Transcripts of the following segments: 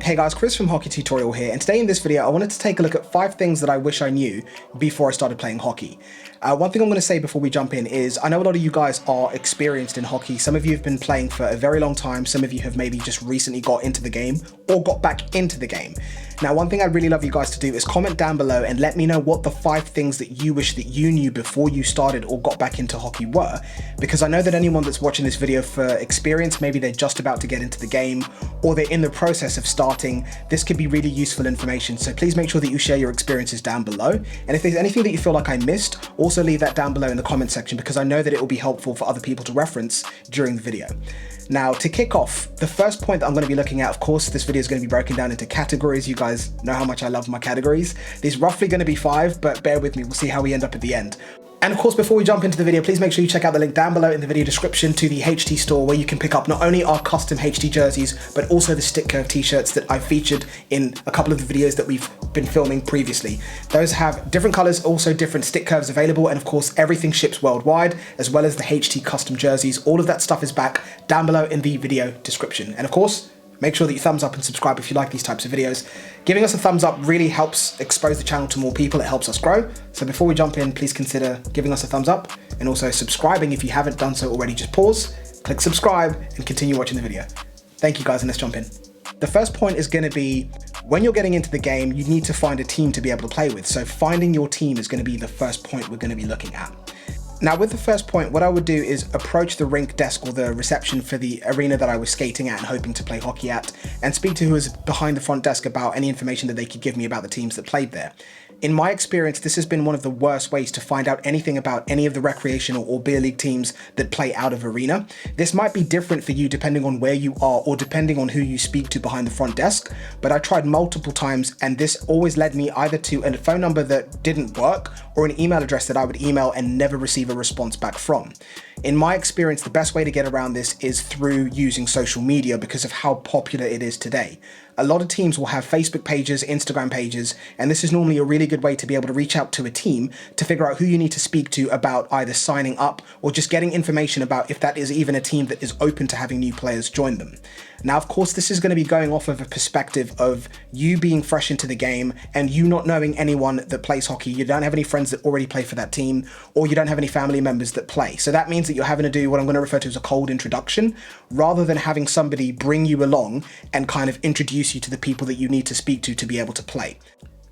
Hey guys, Chris from Hockey Tutorial here, and today in this video I wanted to take a look at 5 things that I wish I knew before I started playing hockey. One thing I'm going to say before we jump in is I know a lot of you guys are experienced in hockey. Some of you have been playing for a very long time, some of you have maybe just recently got into the game or got back into the game. Now, one thing I'd really love you guys to do is comment down below and let me know what the 5 things that you wish that you knew before you started or got back into hockey were, because I know that anyone that's watching this video for experience, maybe they're just about to get into the game or they're in the process of starting, this could be really useful information. So please make sure that you share your experiences down below. And if there's anything that you feel like I missed, also leave that down below in the comment section, because I know that it will be helpful for other people to reference during the video. Now, to kick off, the first point that I'm going to be looking at, of course, this video is going to be broken down into categories. You guys know how much I love my categories. There's roughly going to be 5, but bear with me, we'll see how we end up at the end. And of course, before we jump into the video, please make sure you check out the link down below in the video description to the HT store, where you can pick up not only our custom HT jerseys, but also the Stick Curve t-shirts that I've featured in a couple of the videos that we've been filming previously. Those have different colors, also different stick curves available, and of course, everything ships worldwide, as well as the HT custom jerseys. All of that stuff is back down below in the video description. And of course, make sure that you thumbs up and subscribe if you like these types of videos. Giving us a thumbs up really helps expose the channel to more people. It helps us grow. So before we jump in, please consider giving us a thumbs up and also subscribing if you haven't done so already. Just pause, click subscribe, and continue watching the video. Thank you guys, and let's jump in. The first point is going to be, when you're getting into the game, you need to find a team to be able to play with. So finding your team is going to be the first point we're going to be looking at. Now, with the first point, what I would do is approach the rink desk or the reception for the arena that I was skating at and hoping to play hockey at, and speak to who was behind the front desk about any information that they could give me about the teams that played there. In my experience, this has been one of the worst ways to find out anything about any of the recreational or beer league teams that play out of arena. This might be different for you depending on where you are or depending on who you speak to behind the front desk, but I tried multiple times and this always led me either to a phone number that didn't work or an email address that I would email and never receive a response back from. In my experience, the best way to get around this is through using social media because of how popular it is today. A lot of teams will have Facebook pages, Instagram pages, and this is normally a really good way to be able to reach out to a team to figure out who you need to speak to about either signing up or just getting information about if that is even a team that is open to having new players join them. Now, of course, this is going to be going off of a perspective of you being fresh into the game and you not knowing anyone that plays hockey. You don't have any friends that already play for that team, or you don't have any family members that play. So that means that you're having to do what I'm going to refer to as a cold introduction, rather than having somebody bring you along and kind of introduce you to the people that you need to speak to be able to play.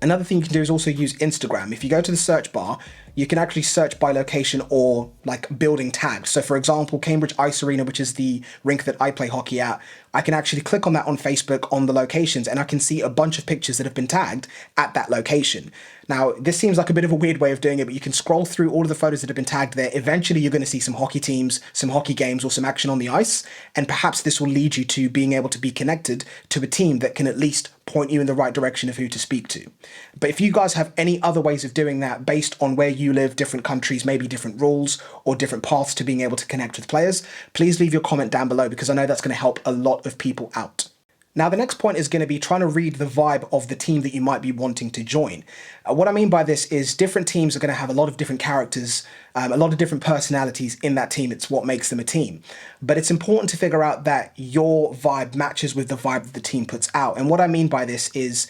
Another thing you can do is also use Instagram. If you go to the search bar, you can actually search by location or like building tags. So for example, Cambridge Ice Arena, which is the rink that I play hockey at, I can actually click on that on Facebook on the locations and I can see a bunch of pictures that have been tagged at that location. Now, this seems like a bit of a weird way of doing it, but you can scroll through all of the photos that have been tagged there. Eventually, you're going to see some hockey teams, some hockey games, or some action on the ice. And perhaps this will lead you to being able to be connected to a team that can at least point you in the right direction of who to speak to. But if you guys have any other ways of doing that based on where you live, different countries, maybe different rules or different paths to being able to connect with players, please leave your comment down below, because I know that's going to help a lot of people out. Now, the next point is going to be trying to read the vibe of the team that you might be wanting to join. What I mean by this is different teams are going to have a lot of different characters, a lot of different personalities in that team. It's what makes them a team. But it's important to figure out that your vibe matches with the vibe that the team puts out. And what I mean by this is,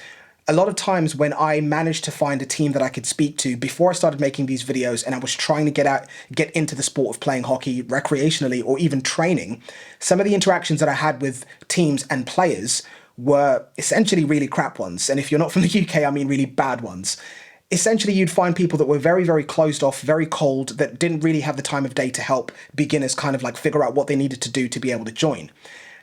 a lot of times when I managed to find a team that I could speak to before I started making these videos and I was trying to get into the sport of playing hockey recreationally or even training, some of the interactions that I had with teams and players were essentially really crap ones. And if you're not from the UK, I mean really bad ones. Essentially, you'd find people that were very, very closed off, very cold, that didn't really have the time of day to help beginners kind of like figure out what they needed to do to be able to join.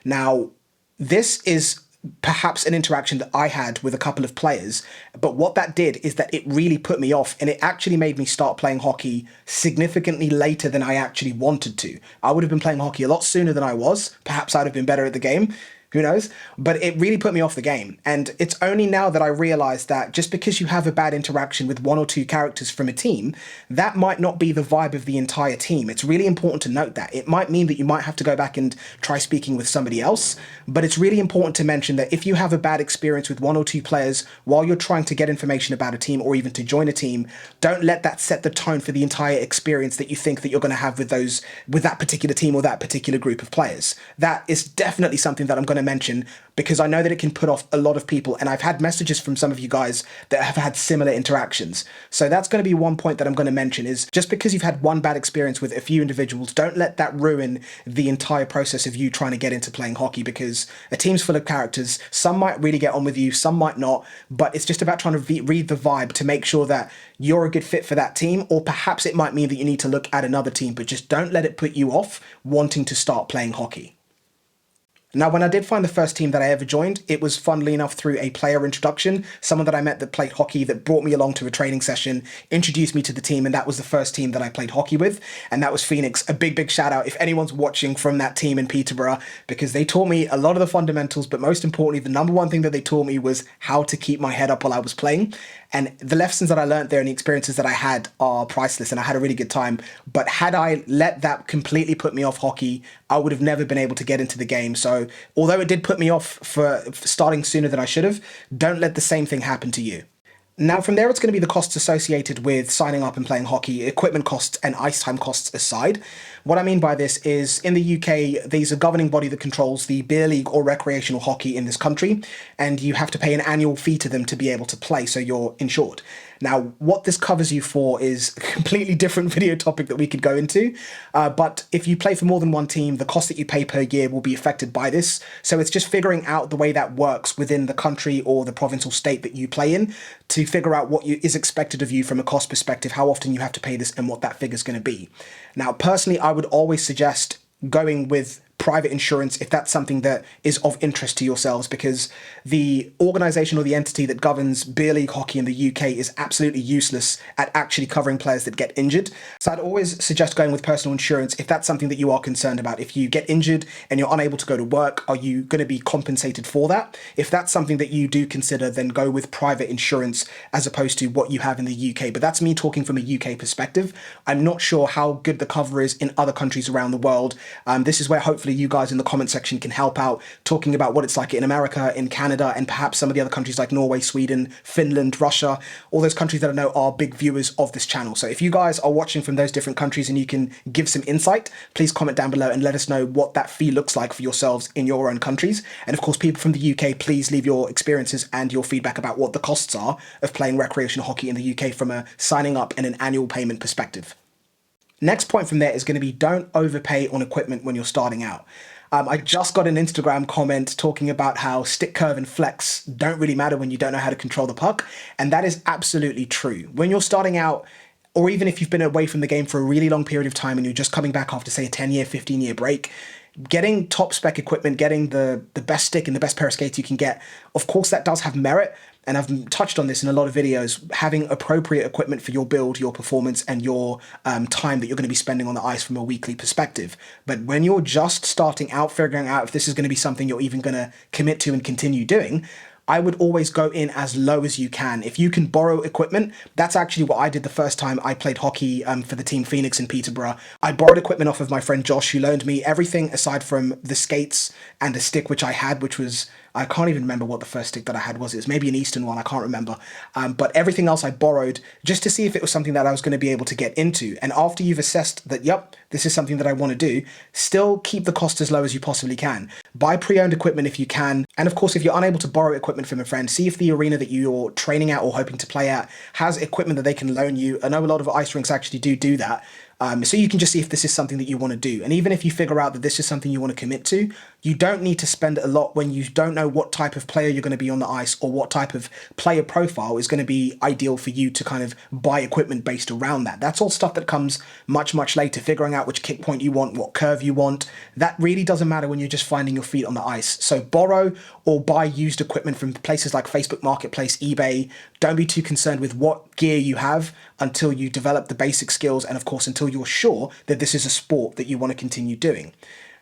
Now, this is perhaps an interaction that I had with a couple of players, but what that did is that it really put me off, and it actually made me start playing hockey significantly later than I actually wanted to. I would have been playing hockey a lot sooner than I was. Perhaps I'd have been better at the game. Who knows? But it really put me off the game. And it's only now that I realized that just because you have a bad interaction with 1 or 2 characters from a team, that might not be the vibe of the entire team. It's really important to note that. It might mean that you might have to go back and try speaking with somebody else, but it's really important to mention that if you have a bad experience with 1 or 2 players while you're trying to get information about a team or even to join a team, don't let that set the tone for the entire experience that you think that you're going to have with that particular team or that particular group of players. That is definitely something that I'm going to mention, because I know that it can put off a lot of people, and I've had messages from some of you guys that have had similar interactions. So that's going to be one point that I'm going to mention, is just because you've had one bad experience with a few individuals, don't let that ruin the entire process of you trying to get into playing hockey, because a team's full of characters. Some might really get on with you, some might not, but it's just about trying to read the vibe to make sure that you're a good fit for that team, or perhaps it might mean that you need to look at another team, but just don't let it put you off wanting to start playing hockey. Now, when I did find the first team that I ever joined, it was funnily enough through a player introduction, someone that I met that played hockey that brought me along to a training session, introduced me to the team, and that was the first team that I played hockey with, and that was Phoenix. A big, big shout out if anyone's watching from that team in Peterborough, because they taught me a lot of the fundamentals, but most importantly, the number one thing that they taught me was how to keep my head up while I was playing. And the lessons that I learned there and the experiences that I had are priceless, and I had a really good time. But had I let that completely put me off hockey, I would have never been able to get into the game. So although it did put me off for starting sooner than I should have, don't let the same thing happen to you. Now, from there, it's going to be the costs associated with signing up and playing hockey, equipment costs and ice time costs aside. What I mean by this is, in the UK, there's a governing body that controls the beer league or recreational hockey in this country, and you have to pay an annual fee to them to be able to play, so you're insured. Now, what this covers you for is a completely different video topic that we could go into, but if you play for more than one team, the cost that you pay per year will be affected by this. So it's just figuring out the way that works within the country or the province or state that you play in to figure out what is expected of you from a cost perspective, how often you have to pay this, and what that figure is going to be. Now, personally, I would always suggest going with private insurance if that's something that is of interest to yourselves, because the organisation or the entity that governs beer league hockey in the UK is absolutely useless at actually covering players that get injured. So I'd always suggest going with personal insurance if that's something that you are concerned about. If you get injured and you're unable to go to work, are you going to be compensated for that? If that's something that you do consider, then go with private insurance as opposed to what you have in the UK. But that's me talking from a UK perspective. I'm not sure how good the cover is in other countries around the world. This is where hopefully you guys in the comment section can help out, talking about what it's like in America, in Canada, and perhaps some of the other countries like Norway, Sweden, Finland, Russia, all those countries that I know are big viewers of this channel. So if you guys are watching from those different countries and you can give some insight, please comment down below and let us know what that fee looks like for yourselves in your own countries. And of course, people from the UK, please leave your experiences and your feedback about what the costs are of playing recreational hockey in the UK from a signing up and an annual payment perspective. Next point from there is going to be, don't overpay on equipment when you're starting out. I just got an Instagram comment talking about how stick curve and flex don't really matter when you don't know how to control the puck. And that is absolutely true. When you're starting out, or even if you've been away from the game for a really long period of time and you're just coming back after, say, a 10-year, 15-year break, getting top spec equipment, getting the best stick and the best pair of skates you can get, of course that does have merit. And I've touched on this in a lot of videos, having appropriate equipment for your build, your performance, and your time that you're going to be spending on the ice from a weekly perspective. But when you're just starting out, figuring out if this is going to be something you're even going to commit to and continue doing, I would always go in as low as you can. If you can borrow equipment, that's actually what I did the first time I played hockey for the team Phoenix in Peterborough. I borrowed equipment off of my friend Josh, who loaned me everything aside from the skates and a stick which I had, which was, I can't even remember what the first stick that I had was. It was maybe an Eastern one, I can't remember. But everything else I borrowed just to see if it was something that I was going to be able to get into. And after you've assessed that, yep, this is something that I want to do, still keep the cost as low as you possibly can. Buy pre-owned equipment if you can. And of course, if you're unable to borrow equipment from a friend, see if the arena that you're training at or hoping to play at has equipment that they can loan you. I know a lot of ice rinks actually do that. So you can just see if this is something that you want to do. And even if you figure out that this is something you want to commit to, you don't need to spend a lot when you don't know what type of player you're going to be on the ice or what type of player profile is going to be ideal for you to kind of buy equipment based around that. That's all stuff that comes much, much later, figuring out which kick point you want, what curve you want. That really doesn't matter when you're just finding your feet on the ice. So borrow or buy used equipment from places like Facebook Marketplace, eBay. Don't be too concerned with what gear you have until you develop the basic skills and of course until you're sure that this is a sport that you want to continue doing.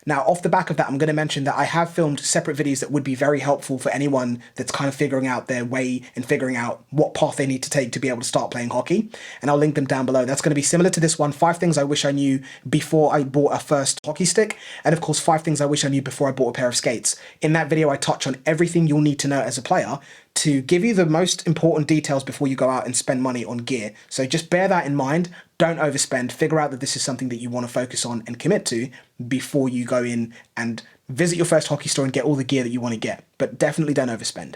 Now, off the back of that, I'm going to mention that I have filmed separate videos that would be very helpful for anyone that's kind of figuring out their way and figuring out what path they need to take to be able to start playing hockey. And I'll link them down below. That's going to be similar to this one, 5 things I wish I knew before I bought a first hockey stick. And of course, 5 things I wish I knew before I bought a pair of skates. In that video, I touch on everything you'll need to know as a player to give you the most important details before you go out and spend money on gear. So just bear that in mind. Don't overspend. Figure out that this is something that you want to focus on and commit to before you go in and visit your first hockey store and get all the gear that you want to get, but definitely don't overspend.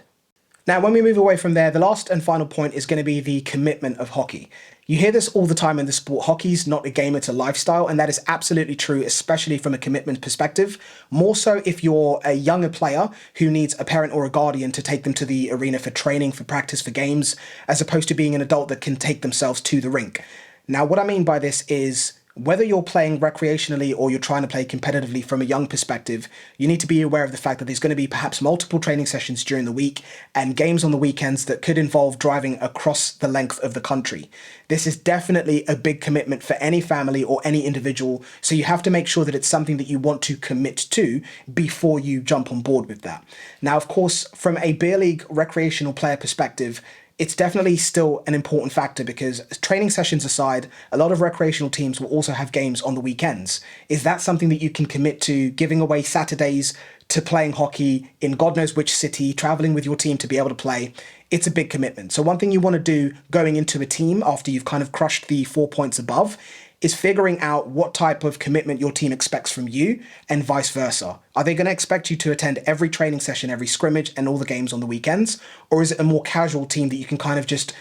Now, when we move away from there, the last and final point is going to be the commitment of hockey. You hear this all the time in the sport. Hockey's not a game, it's a lifestyle, and that is absolutely true, especially from a commitment perspective. More so if you're a younger player who needs a parent or a guardian to take them to the arena for training, for practice, for games, as opposed to being an adult that can take themselves to the rink. Now, what I mean by this is, whether you're playing recreationally or you're trying to play competitively from a young perspective, you need to be aware of the fact that there's going to be perhaps multiple training sessions during the week and games on the weekends that could involve driving across the length of the country. This is definitely a big commitment for any family or any individual, so you have to make sure that it's something that you want to commit to before you jump on board with that. Now, of course, from a beer league recreational player perspective, it's definitely still an important factor because training sessions aside, a lot of recreational teams will also have games on the weekends. Is that something that you can commit to, giving away Saturdays to playing hockey in God knows which city, traveling with your team to be able to play? It's a big commitment. So one thing you want to do going into a team after you've kind of crushed the 4 points above is figuring out what type of commitment your team expects from you and vice versa. Are they going to expect you to attend every training session, every scrimmage and all the games on the weekends? Or is it a more casual team that you can kind of just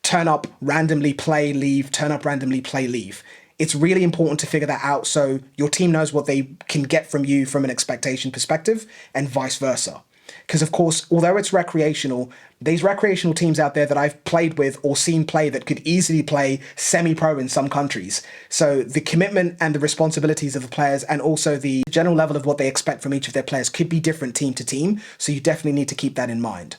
turn up, randomly play, leave, turn up, randomly play, leave? It's really important to figure that out so your team knows what they can get from you from an expectation perspective and vice versa. Because of course, although it's recreational, these recreational teams out there that I've played with or seen play that could easily play semi-pro in some countries. So the commitment and the responsibilities of the players and also the general level of what they expect from each of their players could be different team to team. So you definitely need to keep that in mind.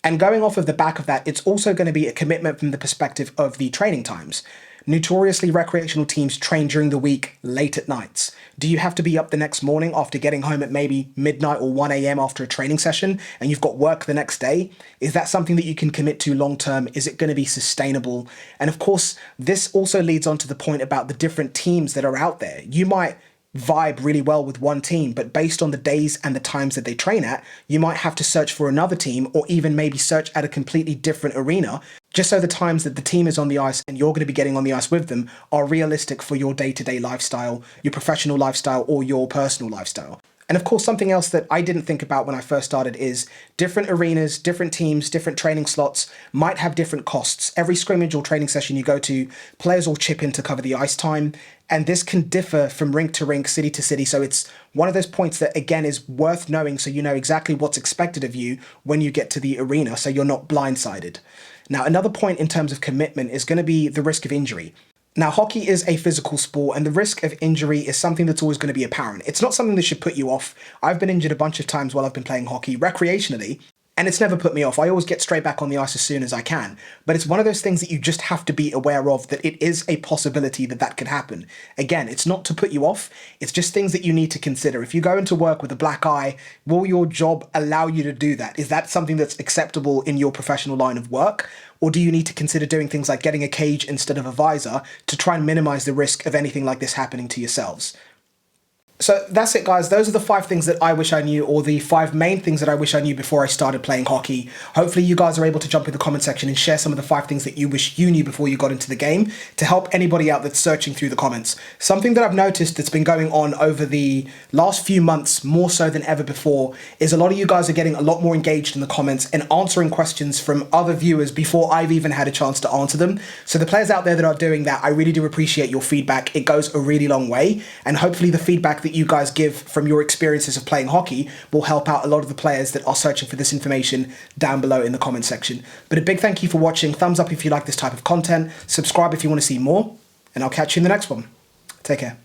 And going off of the back of that, it's also going to be a commitment from the perspective of the training times. Notoriously, recreational teams train during the week late at nights. Do you have to be up the next morning after getting home at maybe midnight or 1 a.m. after a training session and you've got work the next day? Is that something that you can commit to long term? Is it going to be sustainable? And of course, this also leads on to the point about the different teams that are out there. You might vibe really well with one team, but based on the days and the times that they train at, you might have to search for another team or even maybe search at a completely different arena just so the times that the team is on the ice and you're going to be getting on the ice with them are realistic for your day-to-day lifestyle, your professional lifestyle or your personal lifestyle. And of course, something else that I didn't think about when I first started is different arenas, different teams, different training slots might have different costs. Every scrimmage or training session you go to, players will chip in to cover the ice time. And this can differ from rink to rink, city to city. So it's one of those points that, again, is worth knowing so you know exactly what's expected of you when you get to the arena so you're not blindsided. Now, another point in terms of commitment is going to be the risk of injury. Now, hockey is a physical sport and the risk of injury is something that's always going to be apparent. It's not something that should put you off. I've been injured a bunch of times while I've been playing hockey recreationally, and it's never put me off. I always get straight back on the ice as soon as I can. But it's one of those things that you just have to be aware of, that it is a possibility that that could happen. Again, it's not to put you off. It's just things that you need to consider. If you go into work with a black eye, will your job allow you to do that? Is that something that's acceptable in your professional line of work? Or do you need to consider doing things like getting a cage instead of a visor to try and minimize the risk of anything like this happening to yourselves? So that's it, guys. Those are the 5 things that I wish I knew, or the 5 main things that I wish I knew before I started playing hockey. Hopefully you guys are able to jump in the comment section and share some of the 5 things that you wish you knew before you got into the game to help anybody out that's searching through the comments. Something that I've noticed that's been going on over the last few months, more so than ever before, is a lot of you guys are getting a lot more engaged in the comments and answering questions from other viewers before I've even had a chance to answer them. So the players out there that are doing that, I really do appreciate your feedback. It goes a really long way, and hopefully the feedback that you guys give from your experiences of playing hockey will help out a lot of the players that are searching for this information down below in the comment section. But a big thank you for watching. Thumbs up if you like this type of content, subscribe if you want to see more, and I'll catch you in the next one. Take care.